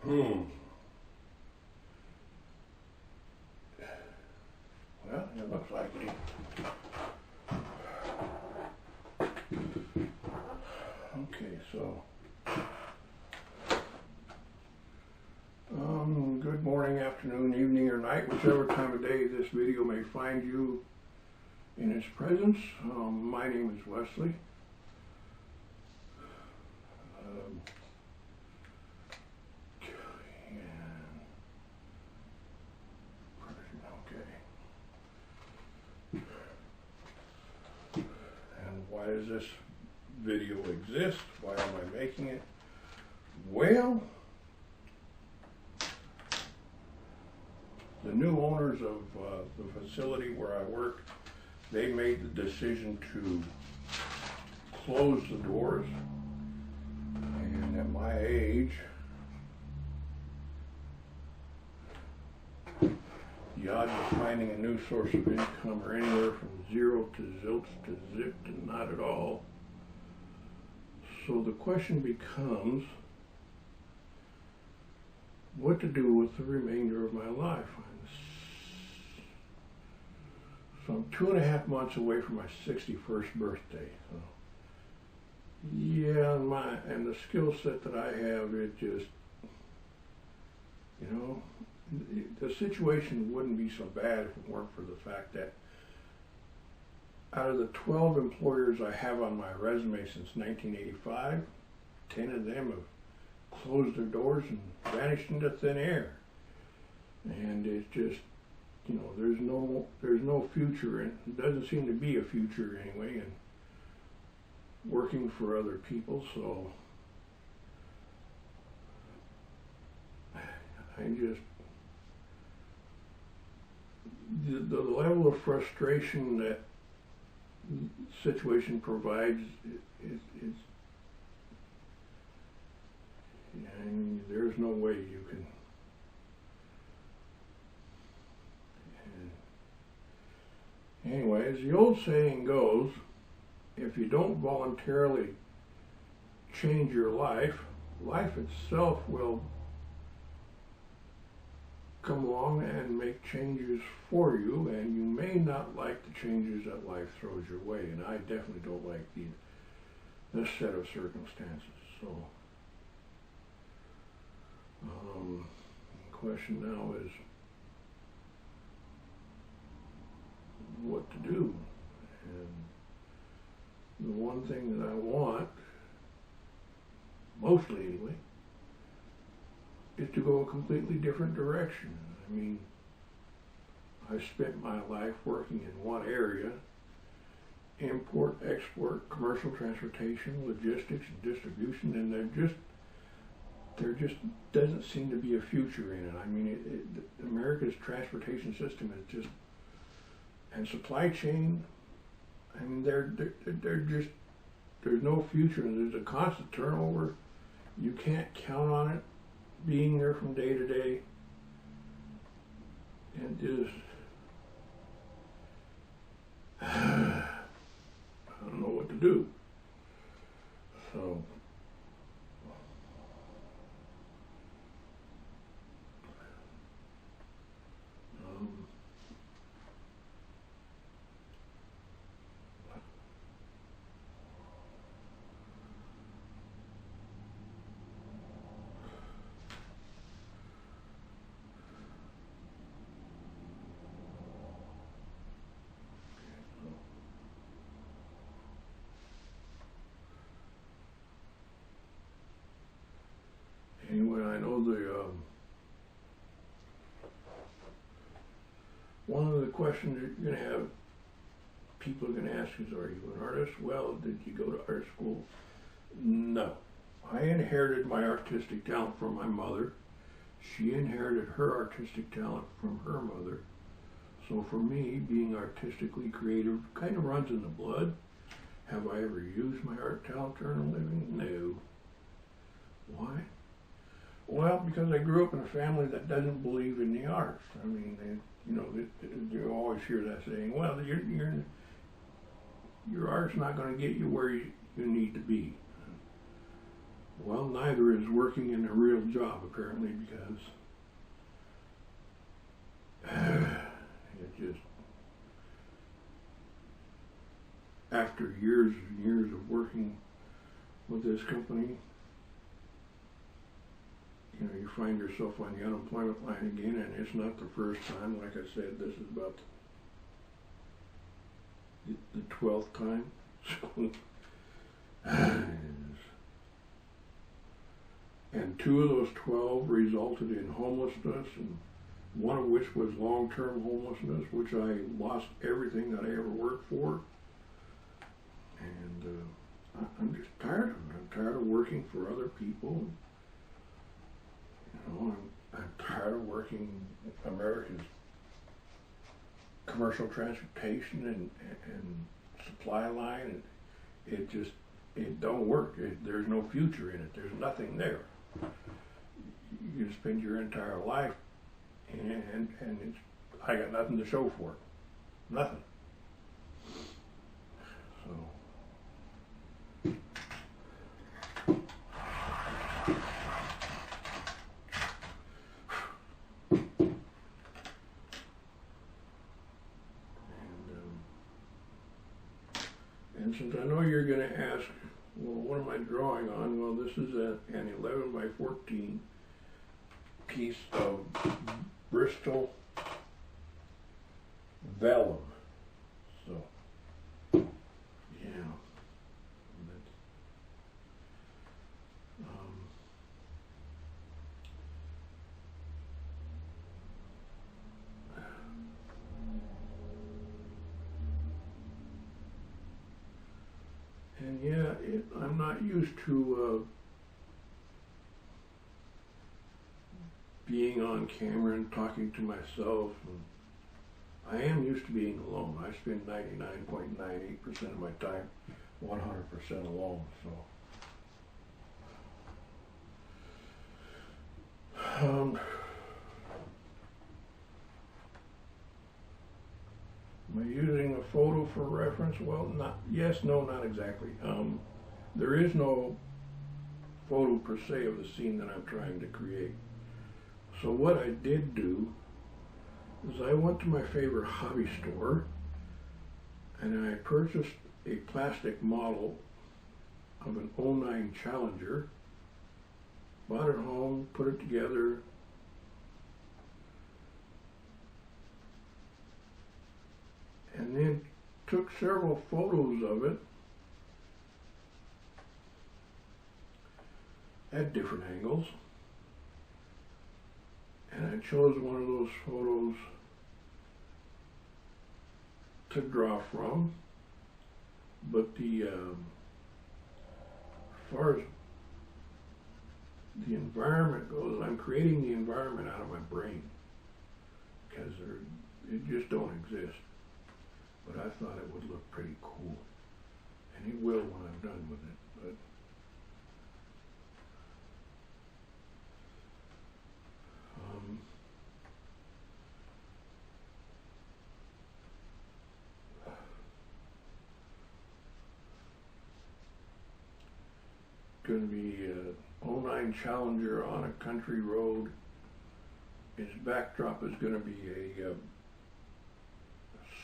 Well, it looks like it. Okay, so good morning, afternoon, evening, or night, whichever time of day this video may find you in its presence. My name is Wesley. Why does this video exist? Why am I making it? Well, the new owners of the facility where I work, they made the decision to close the doors. And at my age, the odds of finding a new source of income are anywhere from 0 to zilch to zip to not at all. So the question becomes, what to do with the remainder of my life? So I'm 2.5 months away from my 61st birthday. So yeah, and the skill set that I have, it just, the situation wouldn't be so bad if it weren't for the fact that out of the 12 employers I have on my resume since 1985, 10 of them have closed their doors and vanished into thin air. And it's just, there's no future, and it doesn't seem to be a future anyway, in working for other people. So I just, the level of frustration that situation provides is there's no way you can. Anyway, as the old saying goes, if you don't voluntarily change your life, life itself will come along and make changes for you, and you may not like the changes that life throws your way, and I definitely don't like this set of circumstances. So the question now is what to do. And the one thing that I want, mostly anyway, is to go a completely different direction. I mean, I've spent my life working in one area: import, export, commercial transportation, logistics, and distribution, and there just doesn't seem to be a future in it. I mean, America's transportation system is just, and supply chain, I mean, there's no future, and there's a constant turnover. You can't count on it being there from day to day, and just I don't know what to do. So anyway, I know one of the questions you're going to have, people are going to ask is, are you an artist? Well, did you go to art school? No. I inherited my artistic talent from my mother. She inherited her artistic talent from her mother. So for me, being artistically creative kind of runs in the blood. Have I ever used my art talent to earn a living? No. Why? Well, because I grew up in a family that doesn't believe in the arts. I mean, you always hear that saying, well, your art's not going to get you where you need to be. Well, neither is working in a real job, apparently, because it just, after years and years of working with this company, you know, you find yourself on the unemployment line again, and it's not the first time. Like I said, this is about the 12th time. And 2 of those 12 resulted in homelessness, and one of which was long-term homelessness, which I lost everything that I ever worked for. And I'm just tired of it. I'm tired of working for other people. You know, I'm tired of working America's commercial transportation and supply line. And it don't work. There's no future in it. There's nothing there. You spend your entire life, and I got nothing to show for it. Nothing. So. And since I know you're going to ask, well, what am I drawing on? Well, this is an 11 by 14 piece of Bristol vellum. So, yeah. And yeah, I'm not used to being on camera and talking to myself. And I am used to being alone. I spend 99.98% of my time 100% alone. So, am I using a photo for reference? Well, yes, no, not exactly. There is no photo per se of the scene that I'm trying to create. So what I did do is I went to my favorite hobby store and I purchased a plastic model of an '09 Challenger, bought it home, put it together, and then took several photos of it at different angles. And I chose one of those photos to draw from. But as far as the environment goes, I'm creating the environment out of my brain because it just don't exist. But I thought it would look pretty cool, and it will when I'm done with it. But going to be a '09 Challenger on a country road. Its backdrop is going to be a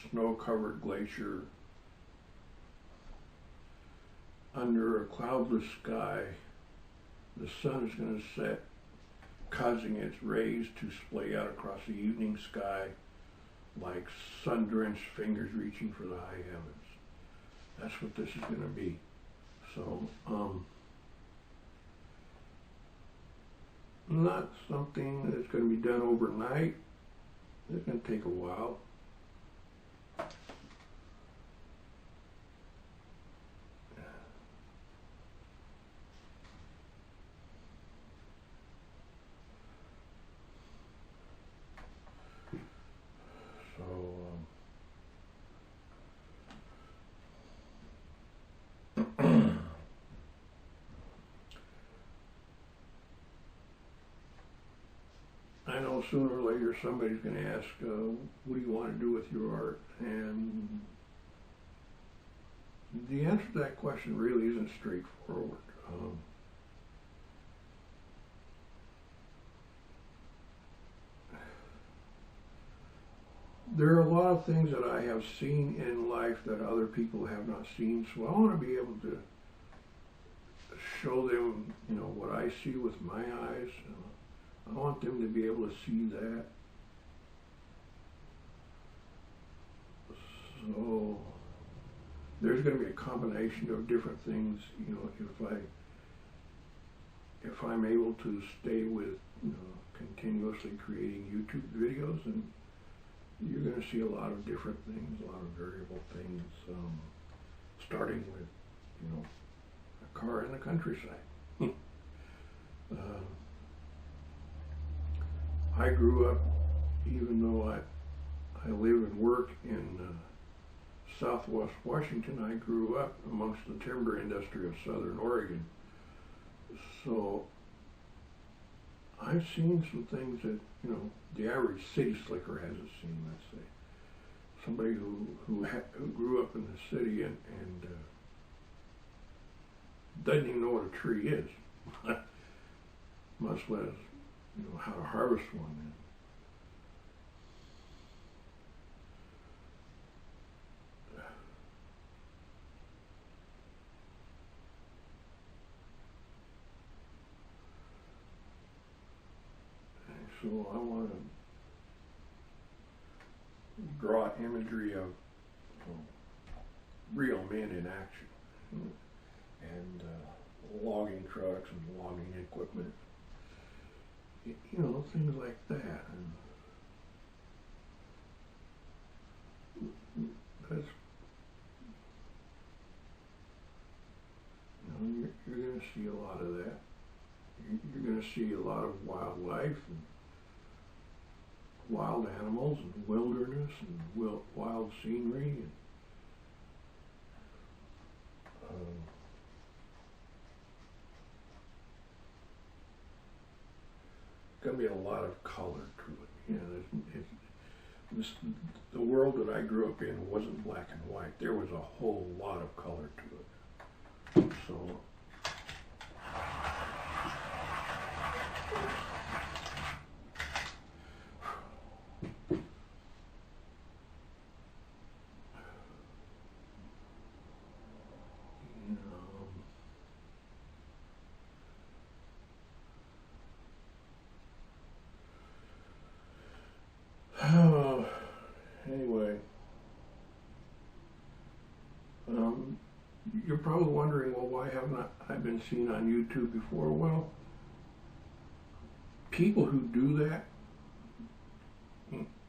snow-covered glacier under a cloudless sky. The sun is going to set, causing its rays to splay out across the evening sky like sun-drenched fingers reaching for the high heavens. That's what this is going to be. So, not something that's going to be done overnight. It's going to take a while. I know sooner or later somebody's going to ask, what do you want to do with your art? And the answer to that question really isn't straightforward. of things that I have seen in life that other people have not seen, so I want to be able to show them, you know, what I see with my eyes. I want them to be able to see that. So there's going to be a combination of different things, you know, if I'm able to stay with, you know, continuously creating YouTube videos, and you're going to see a lot of different things, a lot of variable things, starting with, you know, a car in the countryside. I grew up, even though I live and work in Southwest Washington, I grew up amongst the timber industry of Southern Oregon. So I've seen some things that, you know, the average city slicker hasn't seen, let's say. Somebody who grew up in the city and doesn't even know what a tree is, much less, you know, how to harvest one. So I want to draw imagery of real men in action, and logging trucks and logging equipment, you know, things like that. And that's, you know, you're going to see a lot of that. You're going to see a lot of wildlife and wild animals and wilderness and wild scenery. And, going to be a lot of color to it. You know, the world that I grew up in wasn't black and white. There was a whole lot of color to it. So anyway, you're probably wondering, well, why haven't I been seen on YouTube before? Well, people who do that,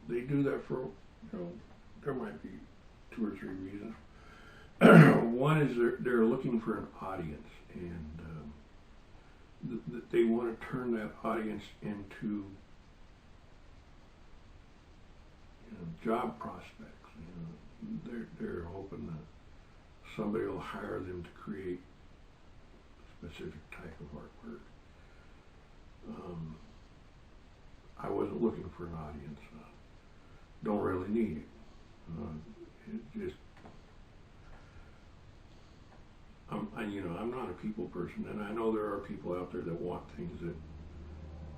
they do that for, you know, there might be 2 or 3 reasons. One is they're looking for an audience, and they want to turn that audience into, you know, job prospects. You know, they're hoping that somebody will hire them to create a specific type of artwork. I wasn't looking for an audience. Don't really need it. It just, you know, I'm not a people person, and I know there are people out there that want things that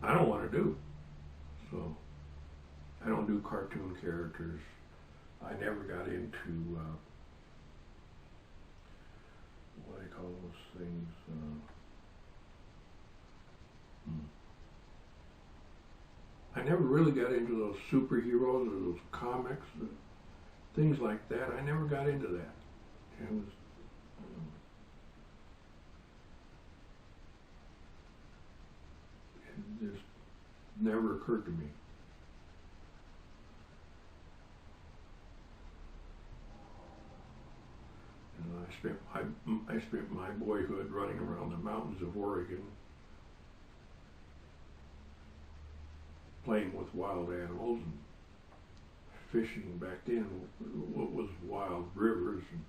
I don't want to do. So I don't do cartoon characters. I never got into what do they call those things? I never really got into those superheroes or those comics, things like that. I never got into that. It was, it just never occurred to me. You know, I spent my boyhood running around the mountains of Oregon, playing with wild animals and fishing back then. What was wild rivers and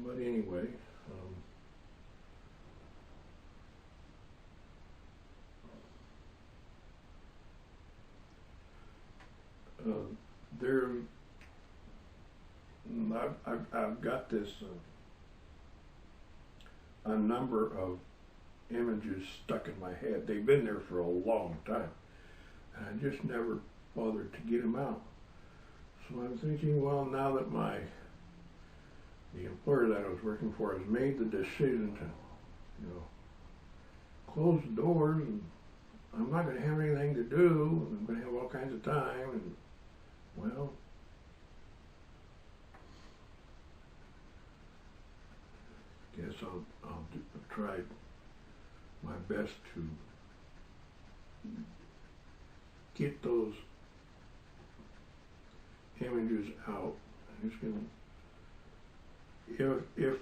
but anyway, there. I've got this a number of images stuck in my head. They've been there for a long time, and I just never bothered to get them out. So I'm thinking, well, now that the employer that I was working for has made the decision to, close the doors, and I'm not going to have anything to do, and I'm going to have all kinds of time, and, well, guess I'll try my best to get those images out. I'm just going to, if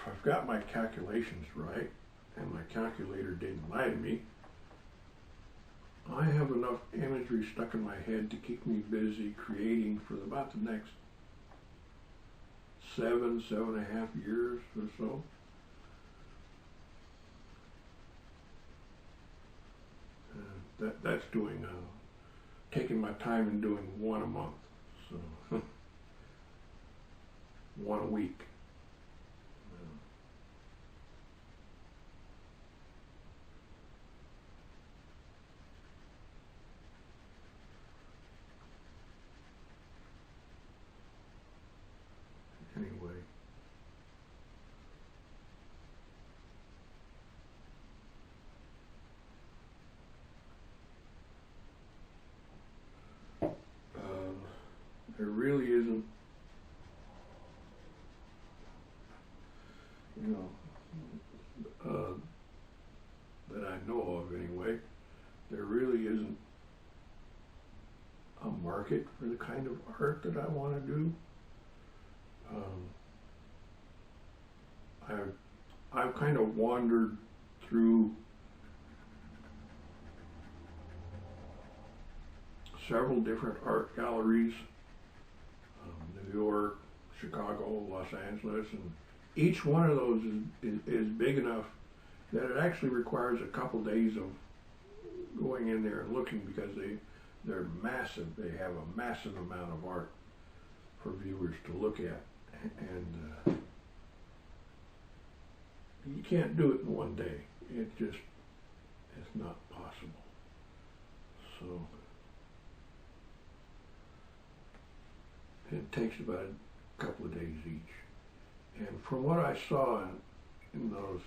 I've got my calculations right, and my calculator didn't lie to me, I have enough imagery stuck in my head to keep me busy creating for about the next 7.5 years or so. That's doing, taking my time and doing one a month, so one a week. Anyway. There really isn't, that I know of anyway, there really isn't a market for the kind of art that I want to do. I've kind of wandered through several different art galleries, New York, Chicago, Los Angeles, and each one of those is big enough that it actually requires a couple days of going in there and looking, because they're massive. They have a massive amount of art for viewers to look at, and you can't do it in one day. It's not possible. So it takes about a couple of days each. And from what I saw in those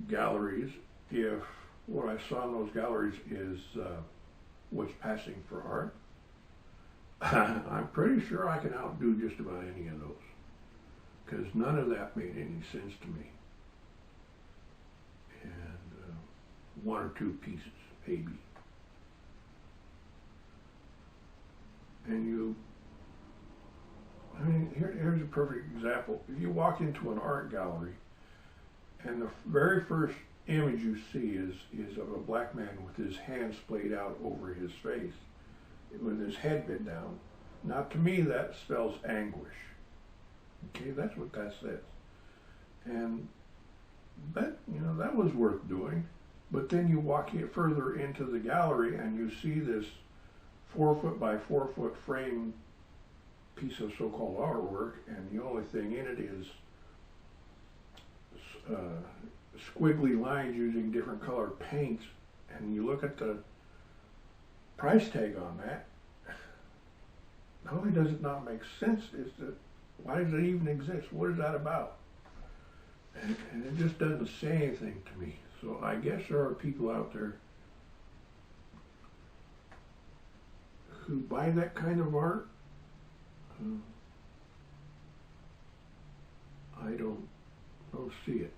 galleries, if what I saw in those galleries is what's passing for art, I'm pretty sure I can outdo just about any of those, because none of that made any sense to me. And one or two pieces, maybe. And here's a perfect example. If you walk into an art gallery, and the very first image you see is of a black man with his hands splayed out over his face, with his head bent down. Now, to me, that spells anguish. Okay, that's what that says. And that was worth doing. But then you walk further into the gallery and you see this 4 foot by 4 foot frame piece of so-called artwork, and the only thing in it is squiggly lines using different colored paints, and you look at the price tag on that, not only does it not make sense, why does it even exist? What is that about? And it just doesn't say anything to me. So I guess there are people out there who buy that kind of art. I don't see it.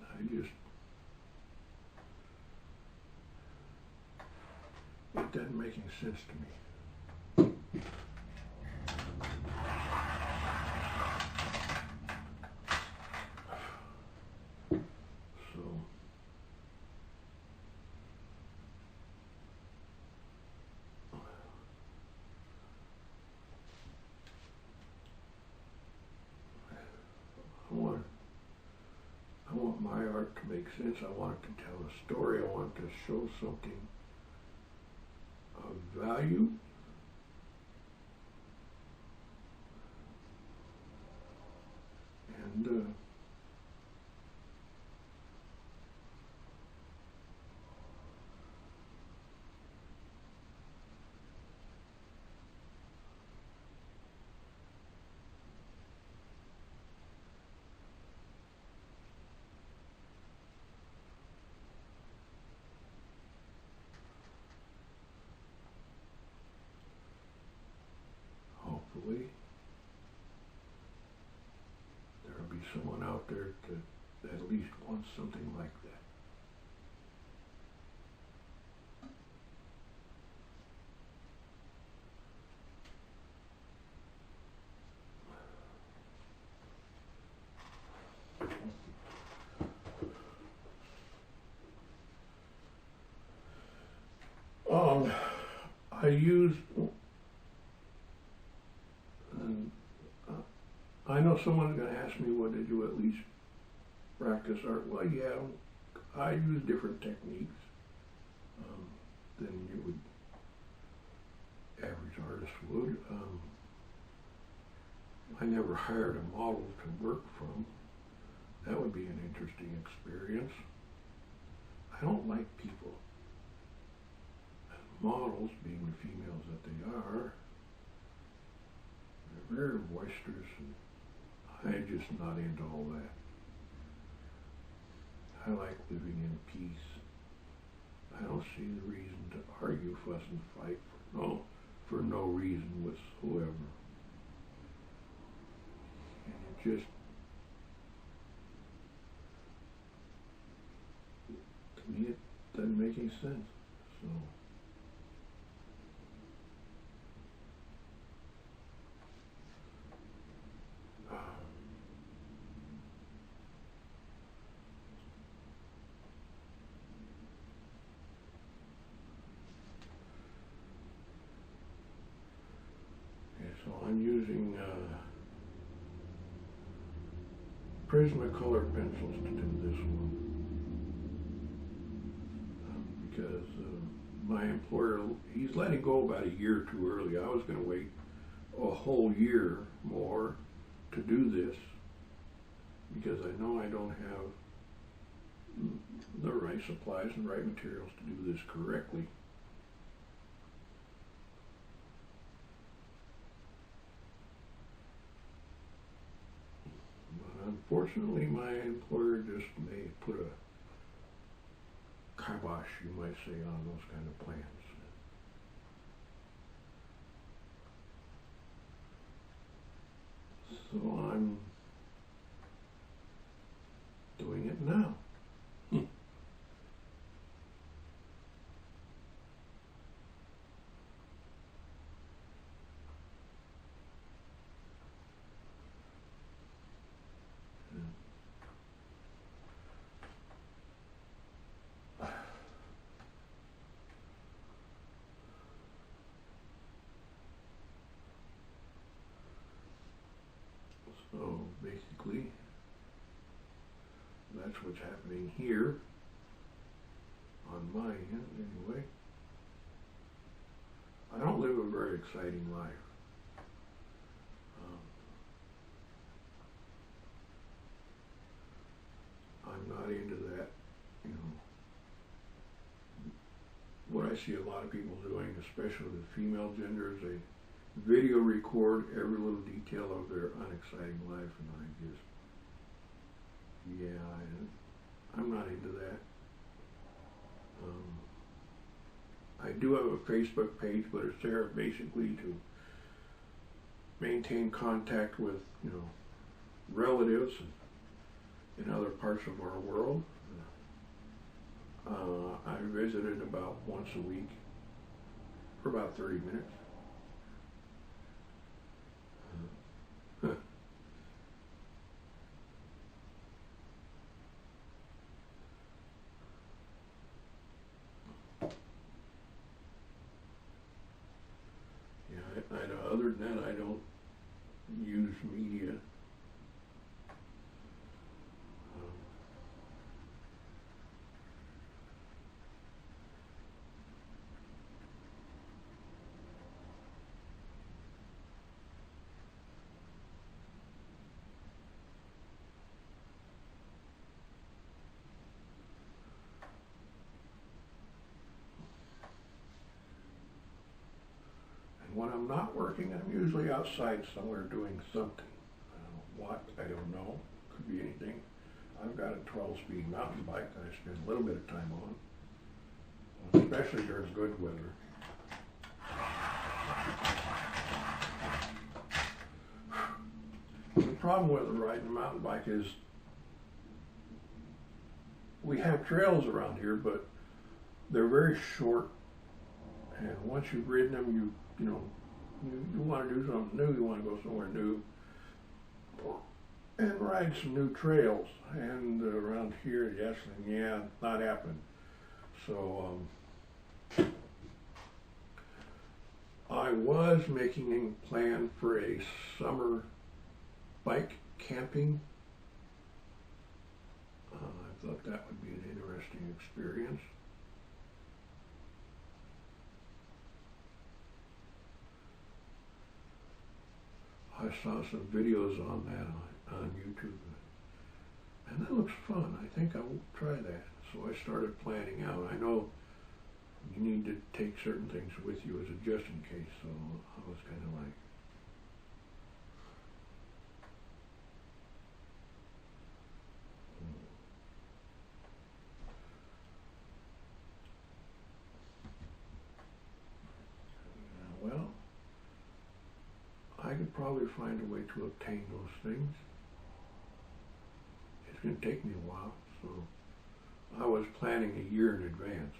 It doesn't make any sense to me. So I want my art to make sense. I want it to tell a story. I want it to show something of value. And out there that at least wants something like that. I use, I know someone's going to ask me what to do, at least practice art. Well, yeah, I use different techniques than you would, average artist would. I never hired a model to work from. That would be an interesting experience. I don't like people. Models, being the females that they are, they're very boisterous, and I'm just not into all that. I like living in peace. I don't see the reason to argue, fuss, and fight for no reason whatsoever. And it just, to me, it doesn't make any sense. So. So I'm using Prismacolor pencils to do this one because my employer, he's letting go about a year too early. I was going to wait a whole year more to do this because I know I don't have the right supplies and right materials to do this correctly. Unfortunately, my employer just may put a kibosh, you might say, on those kind of plans. So I'm doing it now. So basically, that's what's happening here on my end anyway. I don't live a very exciting life. I'm not into that, you know, what I see a lot of people doing, especially the female gender, is they video record every little detail of their unexciting life, and I just, yeah, I'm not into that. I do have a Facebook page, but it's there basically to maintain contact with, you know, relatives in other parts of our world. I visited about once a week for about 30 minutes. Other than that, I don't use media. When I'm not working, I'm usually outside somewhere doing something. What? I don't know. Could be anything. I've got a 12-speed mountain bike that I spend a little bit of time on, especially during good weather. The problem with riding a mountain bike is we have trails around here, but they're very short. And once you've ridden them, you want to do something new. You want to go somewhere new and ride some new trails. And around here, yes, and yeah, not happening. So I was making a plan for a summer bike camping. I thought that would be an interesting experience. I saw some videos on that on YouTube, and that looks fun. I think I will try that. So I started planning out. I know you need to take certain things with you as a just in case, so I was kind of like, well, I could probably find a way to obtain those things. It's going to take me a while, so I was planning a year in advance.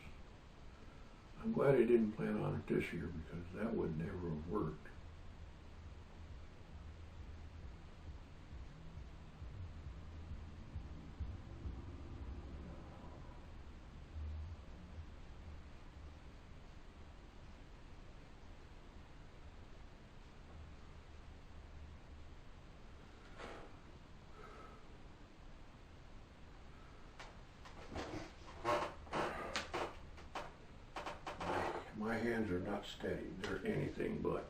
I'm glad I didn't plan on it this year because that would never have worked. My hands are not steady. They're anything but.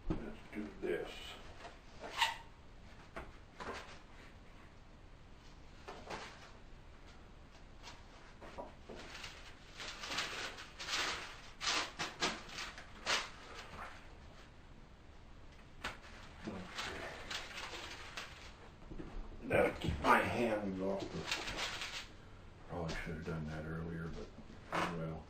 Let's do this. That'll keep my hands off the. Probably should have done that earlier, but oh well.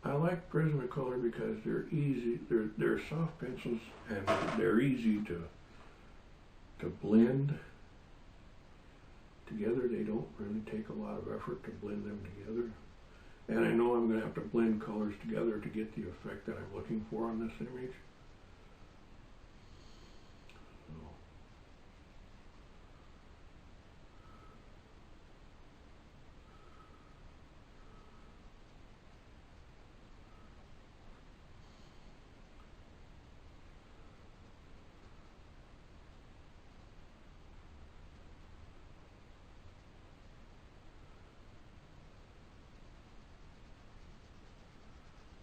I like Prismacolor because they're easy. They're soft pencils and they're easy to blend together. They don't really take a lot of effort to blend them together. And I know I'm going to have to blend colors together to get the effect that I'm looking for on this image.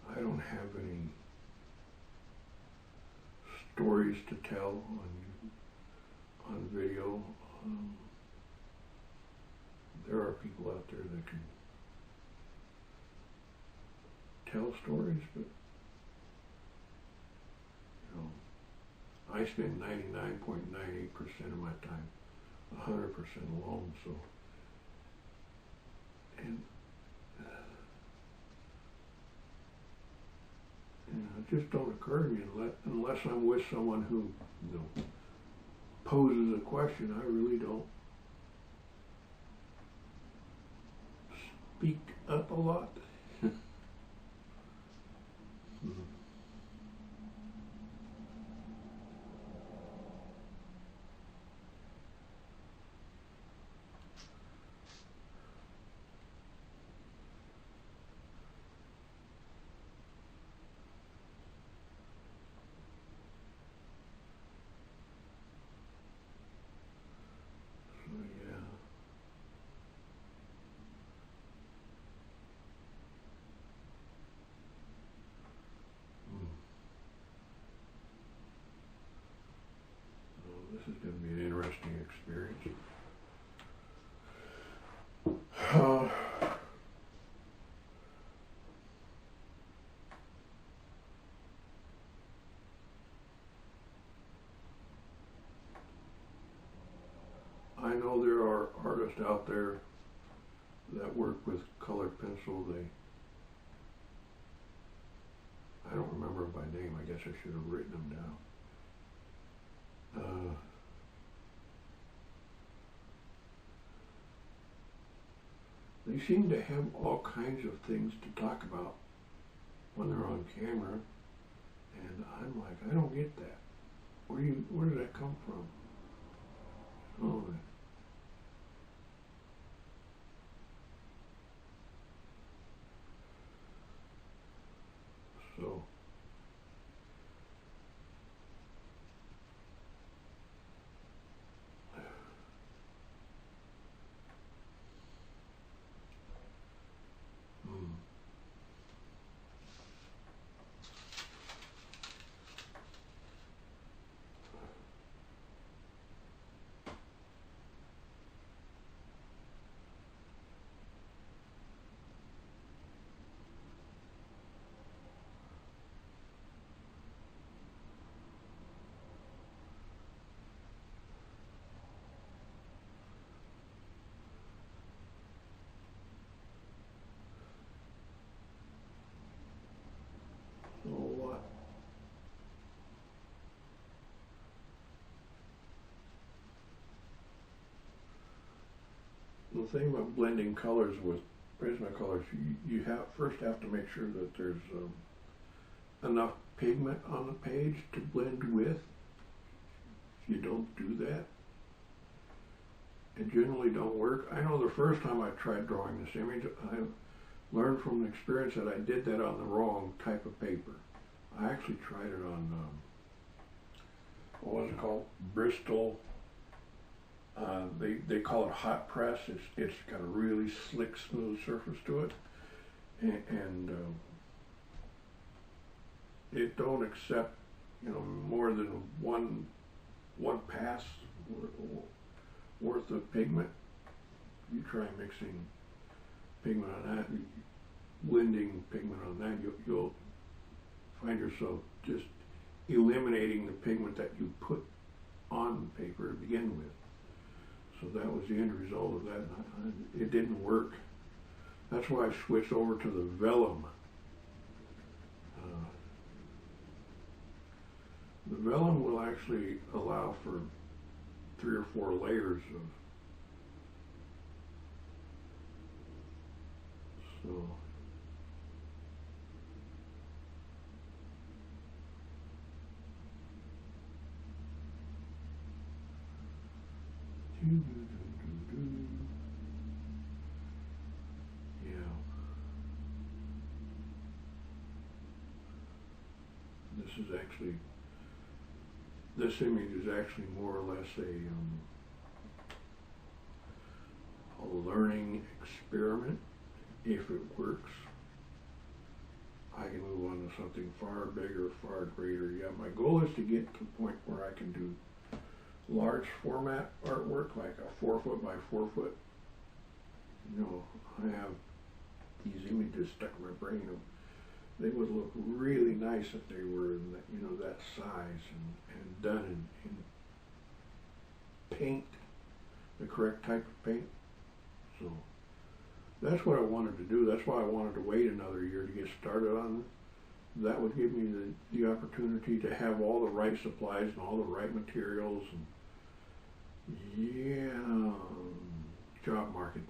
I don't have any stories to tell on video. There are people out there that can tell stories, but I spend 99.98% of my time 100% alone. So, and it just don't occur to me unless I'm with someone who poses a question. I really don't speak up a lot. this is going to be an interesting experience. I know there are artists out there that work with colored pencil. I don't remember them by name. I guess I should have written them down. They seem to have all kinds of things to talk about when they're on camera, and I'm like, I don't get that. Where did that come from? Oh, so. So the thing about blending colors with Prismacolor, you first have to make sure that there's enough pigment on the page to blend with. If you don't do that, it generally don't work. I know the first time I tried drawing this image, I learned from the experience that I did that on the wrong type of paper. I actually tried it on, what was it called? Bristol. They call it hot press. It's got a really slick, smooth surface to it, and it don't accept, more than one pass worth of pigment. You try mixing pigment on that, blending pigment on that, you'll find yourself just eliminating the pigment that you put on paper to begin with. So that was the end result of that. It didn't work. That's why I switched over to the vellum. The vellum will actually allow for 3 or 4 layers of. So. Yeah. This image is actually more or less a learning experiment. If it works, I can move on to something far bigger, far greater. Yeah, my goal is to get to the point where I can do large format artwork, like a 4 foot by 4 foot. I have these images stuck in my brain. They would look really nice if they were in that, that size and done in paint, the correct type of paint. So that's what I wanted to do. That's why I wanted to wait another year to get started on it. That would give me the opportunity to have all the right supplies and all the right materials. And job market,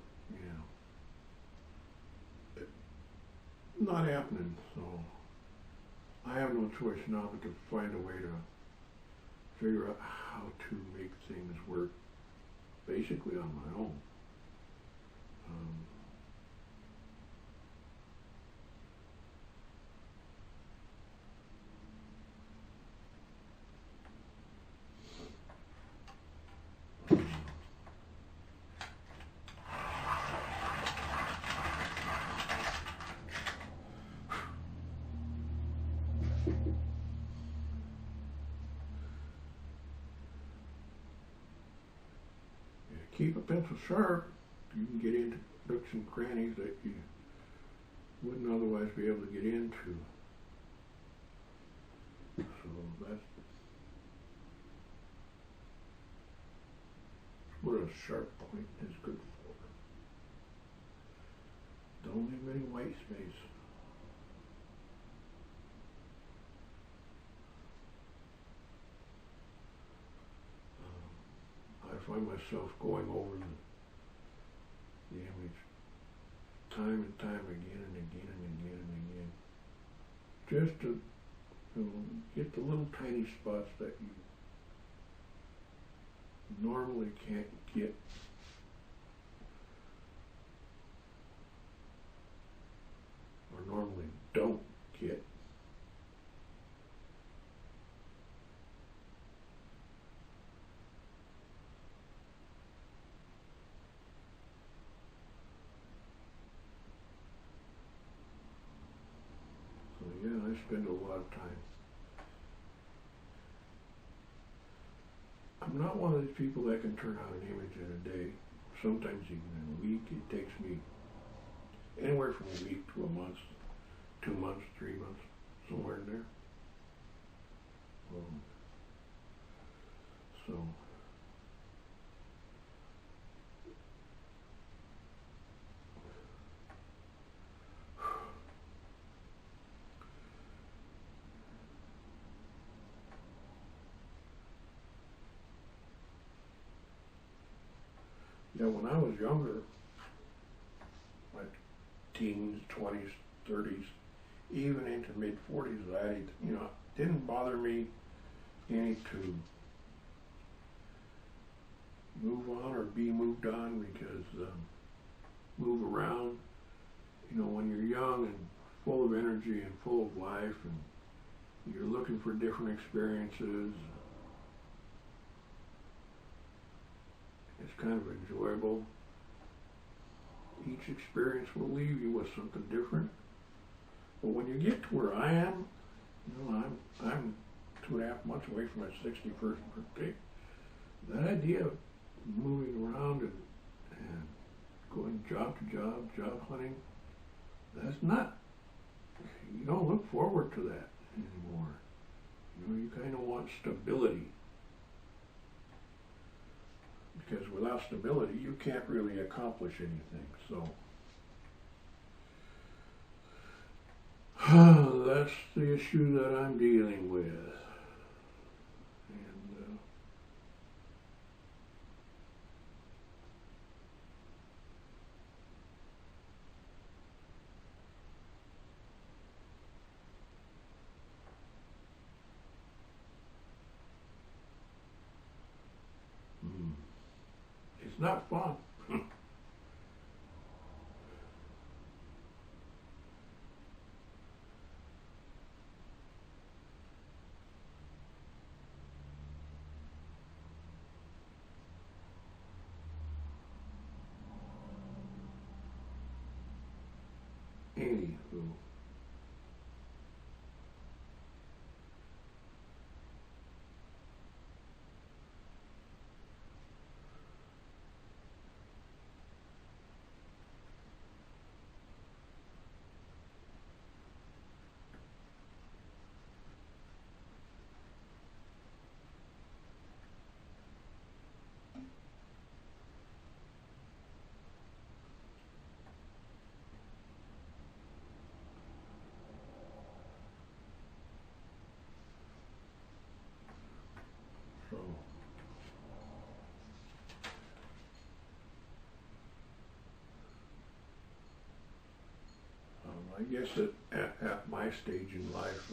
not happening. So I have no choice now but to find a way to figure out how to make things work basically on my own. keep a pencil sharp, you can get into nooks and crannies that you wouldn't otherwise be able to get into. So that's what a sharp point is good for. Don't leave any white space. I find myself going over the image time and time again and again and again and again, just to get the little tiny spots that you normally can't get. Or normally don't get. So yeah, I spend a lot of time. I'm not one of these people that can turn out an image in a day. Sometimes even in a week. It takes me anywhere from a week to a month, 2 months, 3 months, somewhere in there. So yeah, when I was younger, like teens, 20s, 30s, even into mid-40s, I, didn't bother me any to move on or be moved on because move around, when you're young and full of energy and full of life and you're looking for different experiences, it's kind of enjoyable. Each experience will leave you with something different. But when you get to where I am, I'm 2.5 months away from my 61st birthday. That idea of moving around and going job to job hunting, that's not, you don't look forward to that anymore. You kind of want stability. Because without stability, you can't really accomplish anything. So that's the issue that I'm dealing with. It's not fun. Anywho. So I guess at my stage in life,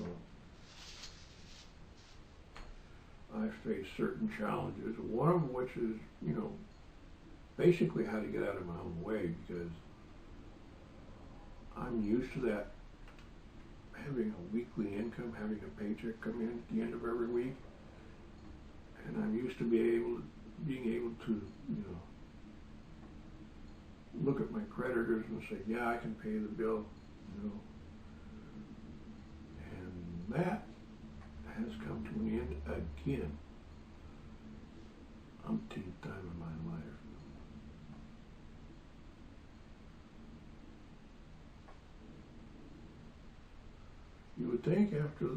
I face certain challenges, one of which is, basically how to get out of my own way, because I'm used to that, having a weekly income, having a paycheck come in at the end of every week, and I'm used to being able to, look at my creditors and say, yeah, I can pay the bill, and that has come to an end again, umpteenth time in my life. would think after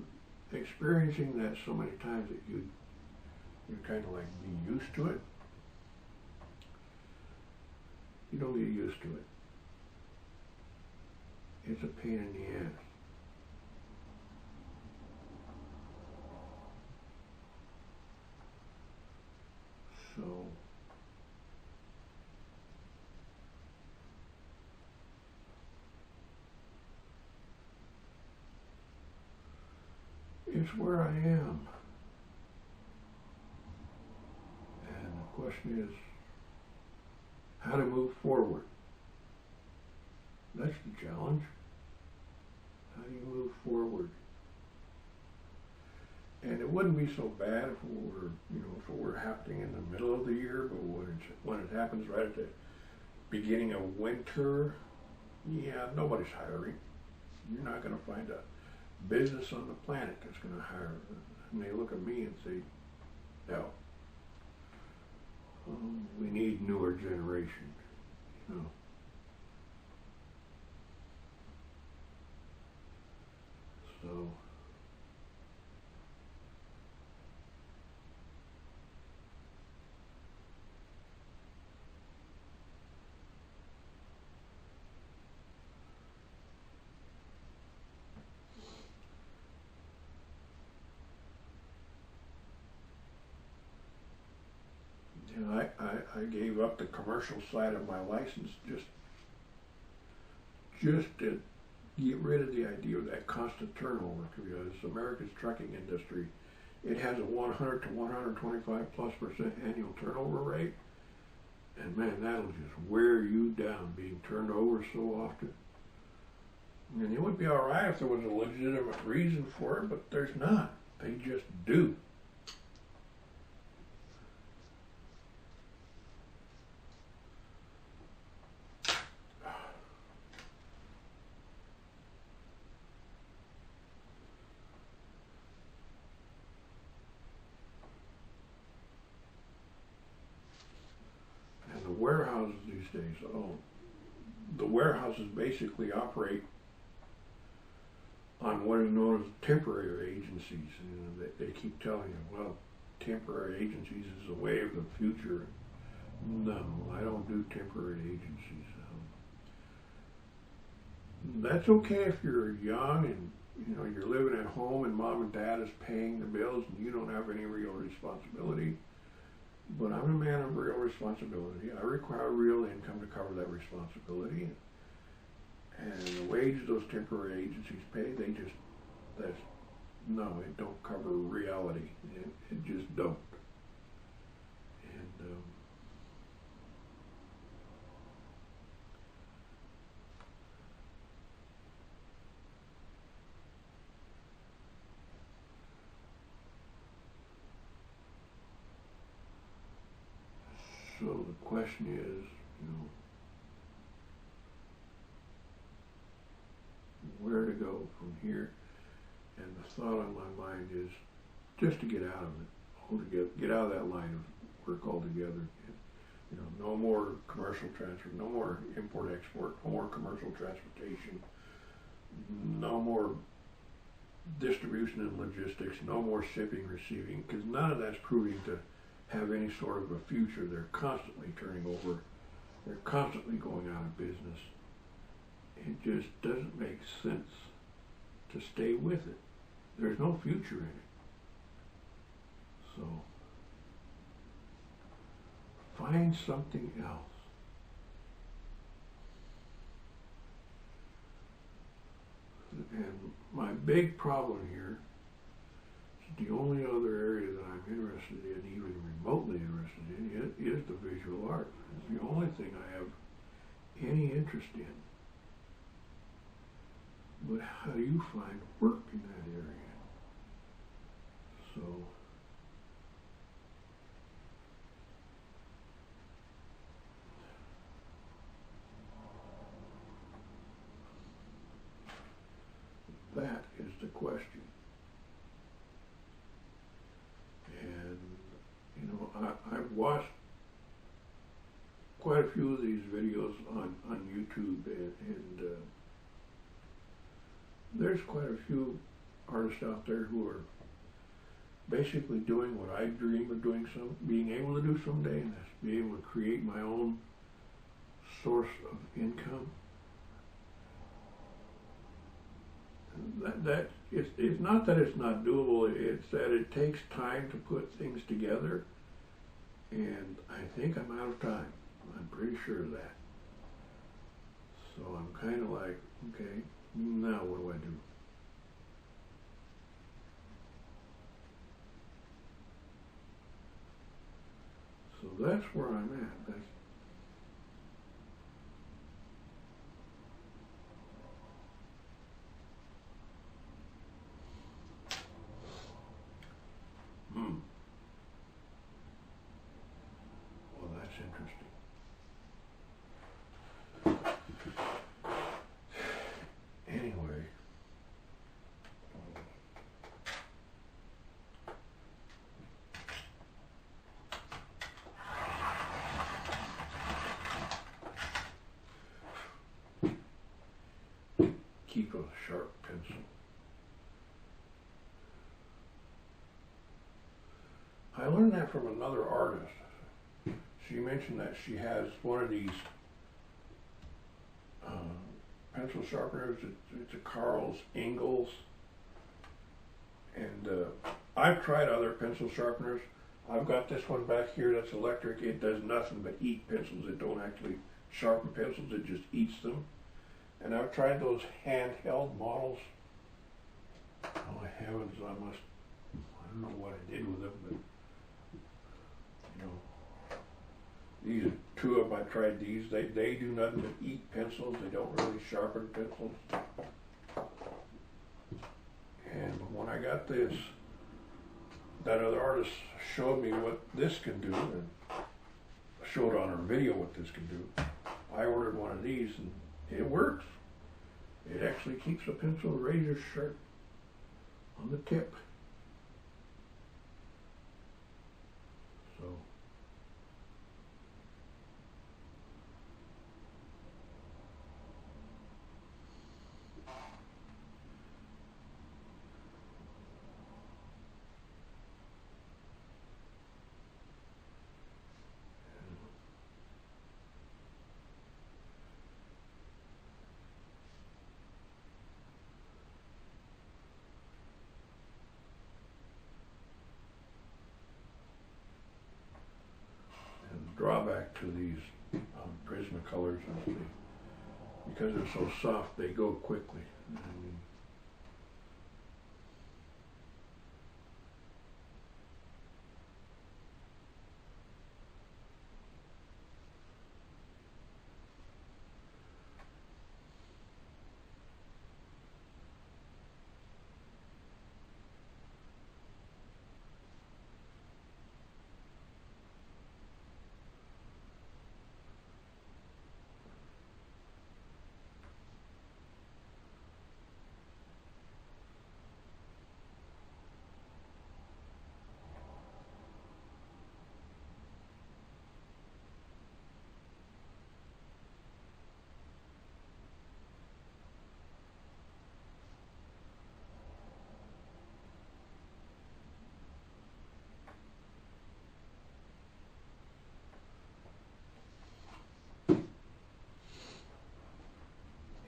experiencing that so many times that you'd kind of like be used to it. You don't get used to it. It's a pain in the ass. So it's where I am. And the question is how to move forward. That's the challenge. How do you move forward? And it wouldn't be so bad if it were, if it were happening in the middle of the year, but when it happens right at the beginning of winter, yeah, nobody's hiring. You're not going to find a business on the planet that's going to hire. And they look at me and say, no, we need newer generation, So I gave up the commercial side of my license just to get rid of the idea of that constant turnover, because America's trucking industry, it has a 100 to 125+% annual turnover rate, and man, that'll just wear you down, being turned over so often. And it would be all right if there was a legitimate reason for it, but there's not. They just do. Warehouses these days, the warehouses basically operate on what is known as temporary agencies. They keep telling you, well, temporary agencies is the way of the future. No, I don't do temporary agencies. That's okay if you're young and you're living at home and mom and dad is paying the bills and you don't have any real responsibility. But I'm a man of real responsibility. I require real income to cover that responsibility. And the wage those temporary agencies pay, it don't cover reality. It just don't. And so the question is, where to go from here? And the thought on my mind is just to get out of it, get out of that line of work altogether. No more commercial transfer, no more import-export, no more commercial transportation, no more distribution and logistics, no more shipping, receiving, because none of that's proving to have any sort of a future. They're constantly turning over. They're constantly going out of business. It just doesn't make sense to stay with it. There's no future in it. So find something else. And my big problem here is the only other area that I'm interested in, even remotely interested in, is the visual art. It's the only thing I have any interest in. But how do you find work in that area? So that is the question. And, I've watched quite a few of these videos on YouTube, and there's quite a few artists out there who are basically doing what I dream of doing, being able to do someday, and that's be able to create my own source of income. It's not that it's not doable, it's that it takes time to put things together, and I think I'm out of time. I'm pretty sure of that. So I'm kind of like, okay, now what do I do? So that's where I'm at. That's well, that's interesting. Anyway, keep a sharp pencil. I learned that from another artist. She mentioned that she has one of these pencil sharpeners. It's a Carl's Ingalls, and I've tried other pencil sharpeners. I've got this one back here that's electric. It does nothing but eat pencils. It don't actually sharpen pencils. It just eats them. And I've tried those handheld models. Oh heavens, I don't know what I did with them, but you know, these are two of them. I tried these. They do nothing but eat pencils. They don't really sharpen pencils. And when I got this, that other artist showed me what this can do, and showed on her video what this can do. I ordered one of these, and it works. It actually keeps a pencil razor sharp on the tip. So drawback to these Prismacolors is because they're so soft, they go quickly. I mean,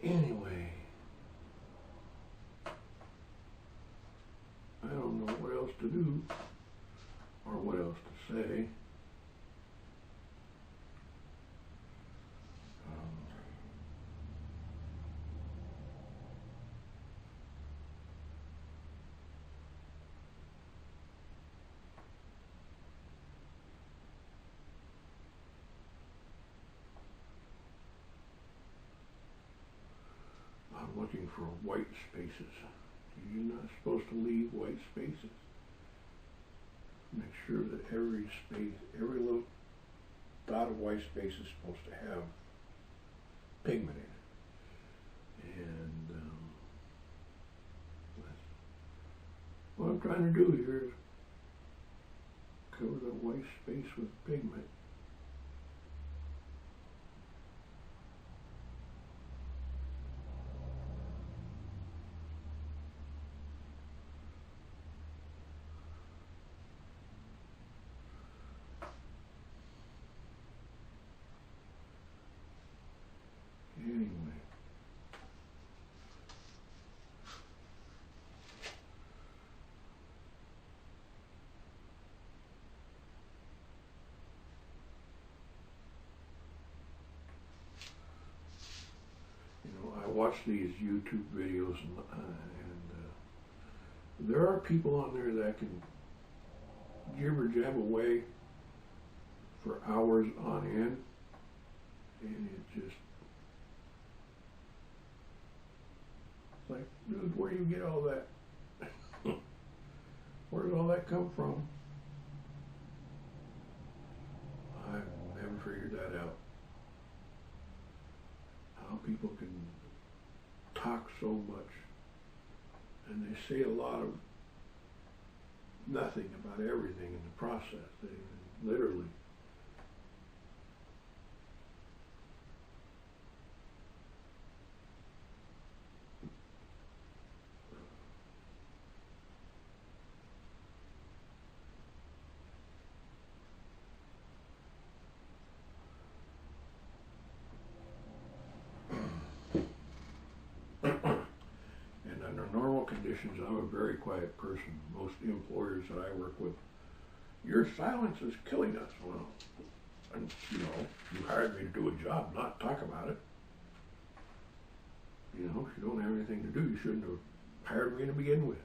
anyway, I don't know what else to do or what else to say. I'm looking for white spaces. You're not supposed to leave white spaces. Make sure that every space, every little dot of white space is supposed to have pigment in it. And what I'm trying to do here is cover the white space with pigment. watch these YouTube videos, and there are people on there that can jibber jab away for hours on end, and it just, it's like, dude, where do you get all that? Where did all that come from? I've never figured that out. How people can talk so much, and they say a lot of nothing about everything in the process. They literally. Normal conditions, I'm a very quiet person. Most employers that I work with, your silence is killing us. Well, and you know, you hired me to do a job, not talk about it. You know, if you don't have anything to do, you shouldn't have hired me to begin with.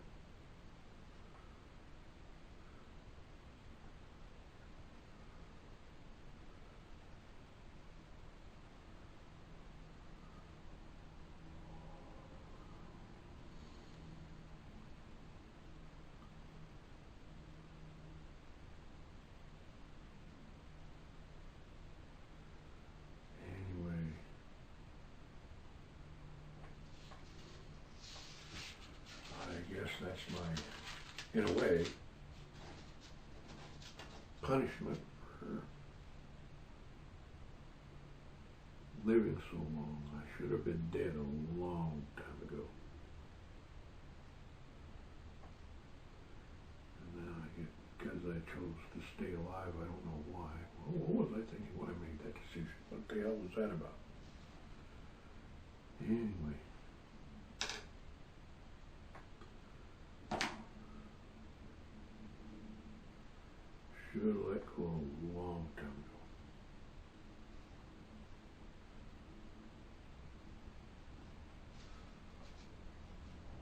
That's my, in a way, punishment for living so long. I should have been dead a long time ago. And now I get, because I chose to stay alive, I don't know why. Well, what was I thinking when I made that decision? What the hell was that about? Anyway. Should have let go a long time ago.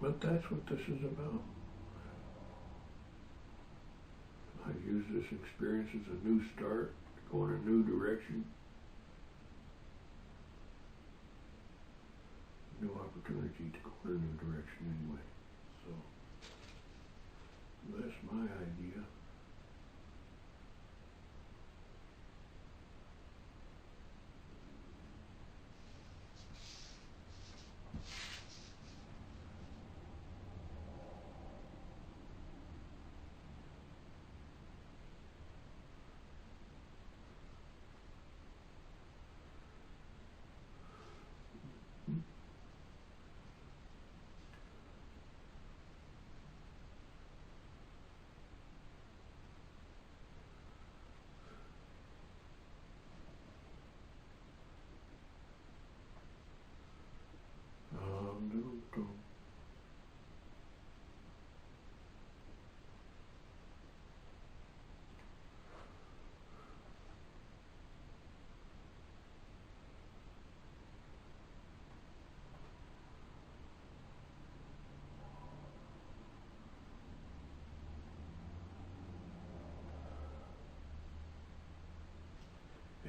But that's what this is about. I use this experience as a new start, to go in a new direction. New opportunity to go in a new direction anyway. So, that's my idea.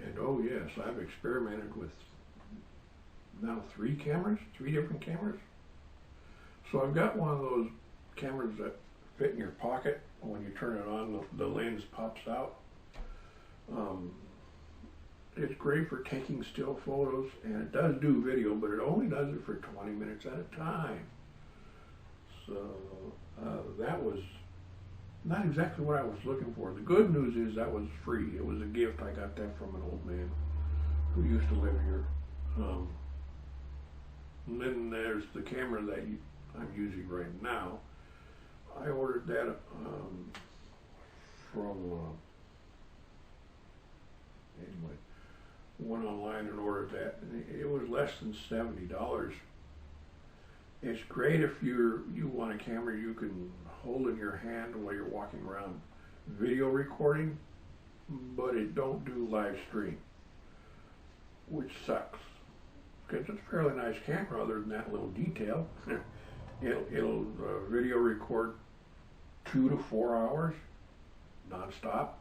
And oh yes, I've experimented with now 3 cameras, 3 different cameras. So I've got one of those cameras that fit in your pocket. When you turn it on, the lens pops out. It's great for taking still photos, and it does do video, but it only does it for 20 minutes at a time. So that was not exactly what I was looking for. The good news is that was free. It was a gift. I got that from an old man who used to live here. And then there's the camera that I'm using right now. I ordered that from, anyway, went online and ordered that, and it was less than $70. It's great if you want a camera you can hold in your hand while you're walking around video recording, but it don't do live stream, which sucks, because it's a fairly nice camera other than that little detail. It'll video record 2 to 4 hours non-stop.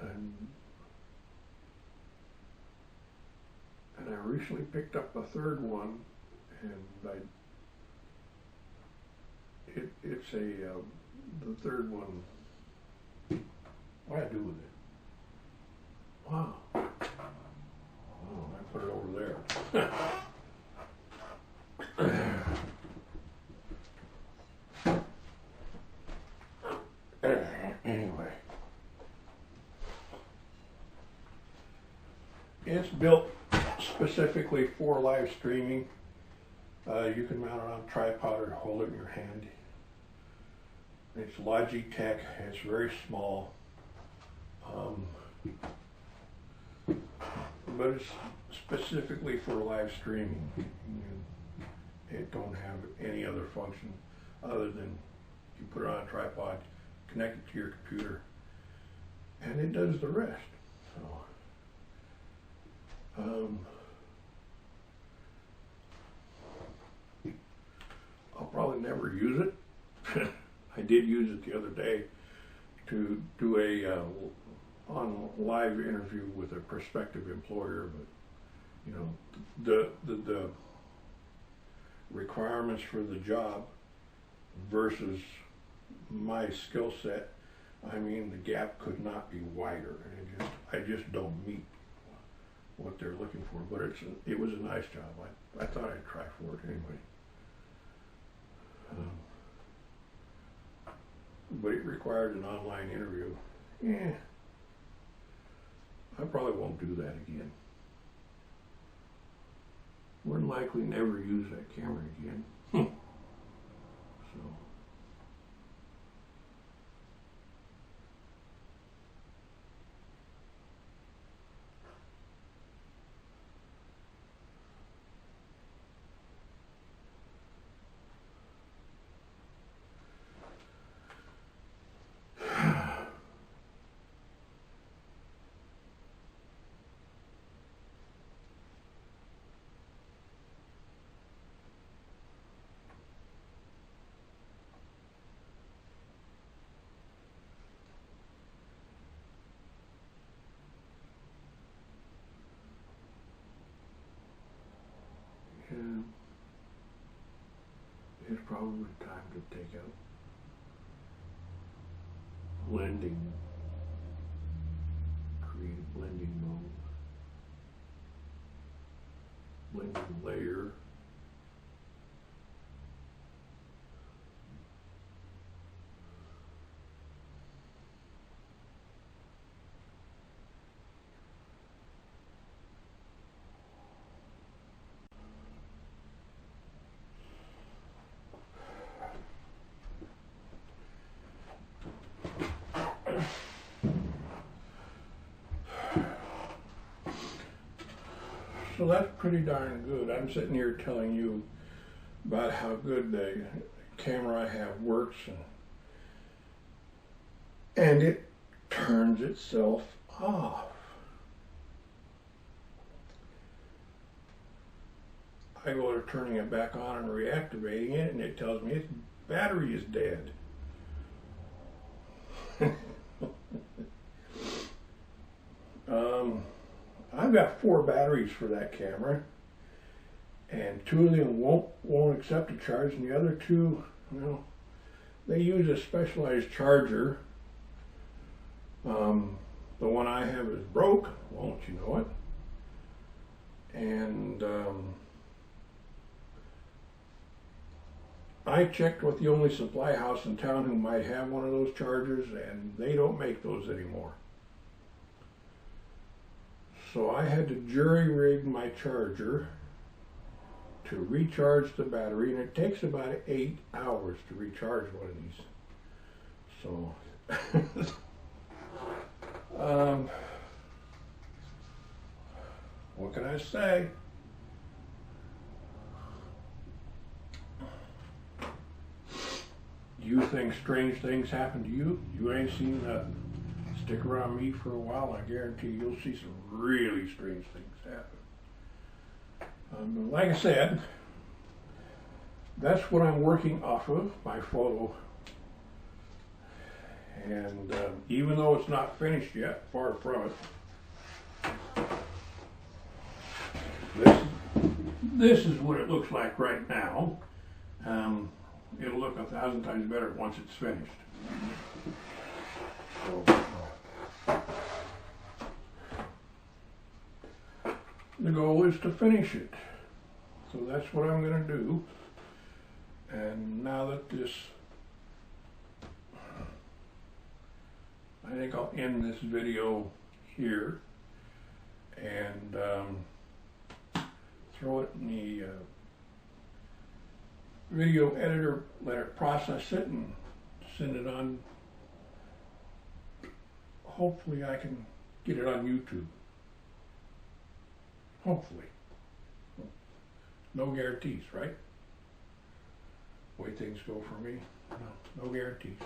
And I recently picked up a third one, and it's the third one. What do I do with it? Wow. Oh, I put it over there. Anyway. It's built specifically for live streaming. You can mount it on a tripod or hold it in your hand. It's Logitech. It's very small. But it's specifically for live streaming. It don't have any other function other than you put it on a tripod, connect it to your computer, and it does the rest. So, I'll probably never use it. I did use it the other day to do a on live interview with a prospective employer, but you know, the requirements for the job versus my skill set, I mean, the gap could not be wider, and I just don't meet what they're looking for. But it was a nice job. I thought I'd try for it anyway. But it required an online interview. Yeah, I probably won't do that again. More than likely never use that camera again. So. It's probably time to take out blending, create blending mode, blending layer. So that's pretty darn good. I'm sitting here telling you about how good the camera I have works, and it turns itself off. I go to turning it back on and reactivating it, and it tells me its battery is dead. I've got 4 batteries for that camera, and 2 of them won't accept a charge, and the other 2, well, they use a specialized charger. The one I have is broke, won't you know it? And I checked with the only supply house in town who might have one of those chargers, and they don't make those anymore. So I had to jury rig my charger to recharge the battery, and it takes about 8 hours to recharge one of these. So, what can I say? you think strange things happen to you? You ain't seen nothing. Stick around me for a while, I guarantee you'll see some really strange things happen. Like I said, that's what I'm working off of, my photo. And even though it's not finished yet, far from it, this is what it looks like right now. It'll look 1,000 times better once it's finished. So, the goal is to finish it. So that's what I'm going to do. And now that this, I think I'll end this video here and throw it in the video editor, let it process it and send it on. Hopefully I can get it on YouTube. Hopefully. No guarantees, right? The way things go for me, no guarantees.